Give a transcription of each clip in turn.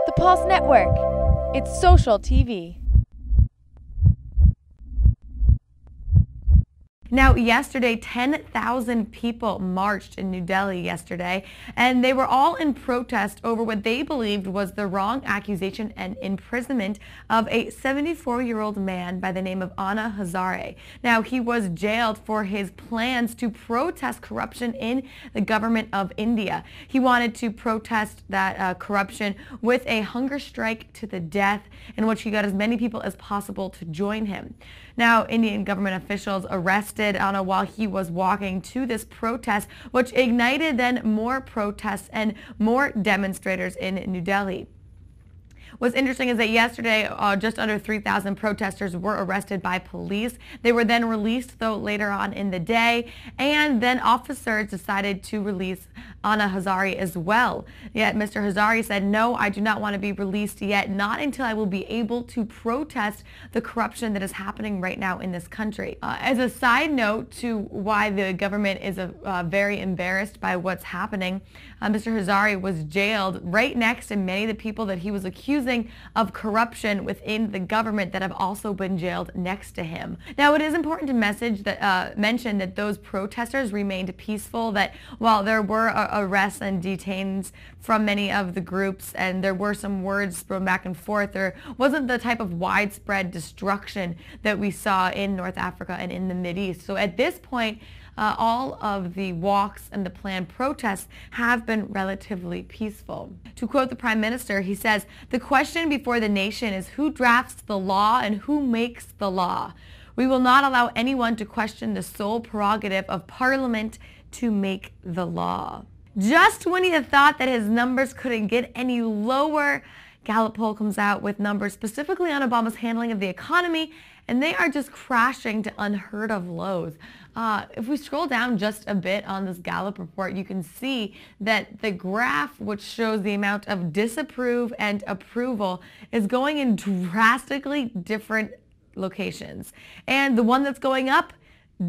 The Pulse Network. It's social TV. Now, yesterday, 10,000 people marched in New Delhi yesterday, and they were all in protest over what they believed was the wrong accusation and imprisonment of a 74-year-old man by the name of Anna Hazare. Now, he was jailed for his plans to protest corruption in the government of India. He wanted to protest that corruption with a hunger strike to the death, in which he got as many people as possible to join him. Now, Indian government officials arrested Anna while he was walking to this protest, which ignited then more protests and more demonstrators in New Delhi. What's interesting is that yesterday, just under 3,000 protesters were arrested by police. They were then released, though, later on in the day, and then officers decided to release Anna Hazare as well. Yet Mr. Hazare said, "No, I do not want to be released yet, not until I will be able to protest the corruption that is happening right now in this country." As a side note to why the government is very embarrassed by what's happening, Mr. Hazare was jailed right next to many of the people that he was accusing of corruption within the government that have also been jailed next to him. Now, it is important to mention that those protesters remained peaceful, that while there were arrests and detains from many of the groups and there were some words thrown back and forth, there wasn't the type of widespread destruction that we saw in North Africa and in the Mideast. So at this point, all of the walks and the planned protests have been relatively peaceful. To quote the Prime Minister, he says, "The question before the nation is who drafts the law and who makes the law. We will not allow anyone to question the sole prerogative of Parliament to make the law." Just when you thought that his numbers couldn't get any lower, Gallup poll comes out with numbers specifically on Obama's handling of the economy, and they are just crashing to unheard of lows. If we scroll down just a bit on this Gallup report, you can see that the graph, which shows the amount of disapprove and approval, is going in drastically different locations. And the one that's going up,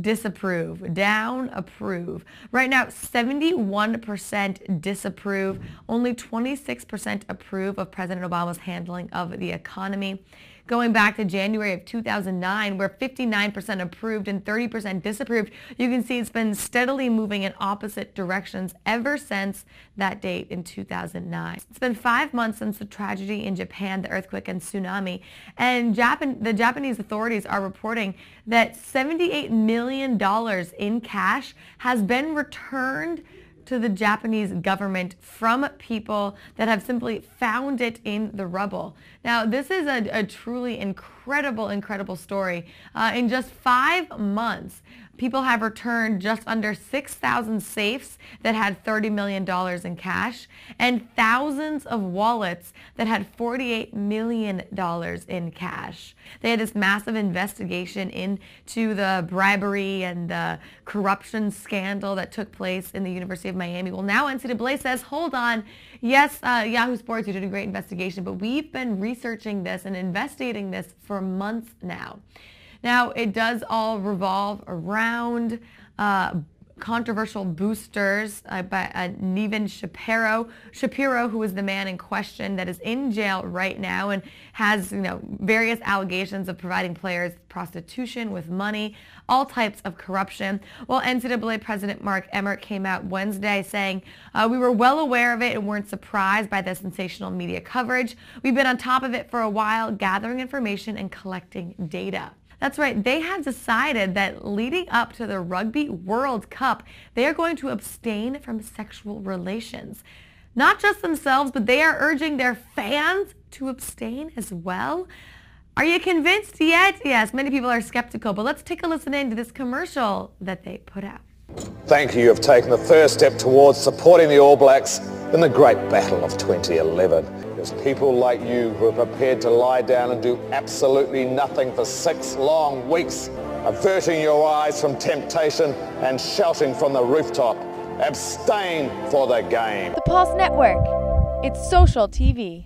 disapprove, down, approve. Right now, 71% disapprove, only 26% approve of President Obama's handling of the economy. Going back to January of 2009, where 59% approved and 30% disapproved, you can see it's been steadily moving in opposite directions ever since that date in 2009. It's been 5 months since the tragedy in Japan, the earthquake and tsunami, and the Japanese authorities are reporting that $78 million in cash has been returned to the Japanese government from people that have simply found it in the rubble. Now, this is a truly incredible story. In just 5 months, people have returned just under 6,000 safes that had $30 million in cash and thousands of wallets that had $48 million in cash. They had this massive investigation into the bribery and the corruption scandal that took place in the University of Miami. Well, now NCAA says, hold on, yes, Yahoo Sports, you did a great investigation, but we've been researching this and investigating this for months now. Now, it does all revolve around controversial boosters by Nevin Shapiro, who is the man in question that is in jail right now and has, various allegations of providing players prostitution with money, all types of corruption. Well, NCAA President Mark Emmert came out Wednesday saying, "We were well aware of it and weren't surprised by the sensational media coverage. We've been on top of it for a while, gathering information and collecting data." That's right, they have decided that leading up to the Rugby World Cup, they are going to abstain from sexual relations. Not just themselves, but they are urging their fans to abstain as well. Are you convinced yet? Yes, many people are skeptical, but let's take a listen in to this commercial that they put out. Thank you. You've taken the first step towards supporting the All Blacks in the great battle of 2011. There's people like you who are prepared to lie down and do absolutely nothing for 6 long weeks, averting your eyes from temptation and shouting from the rooftop, abstain for the game. The Pulse Network. It's social TV.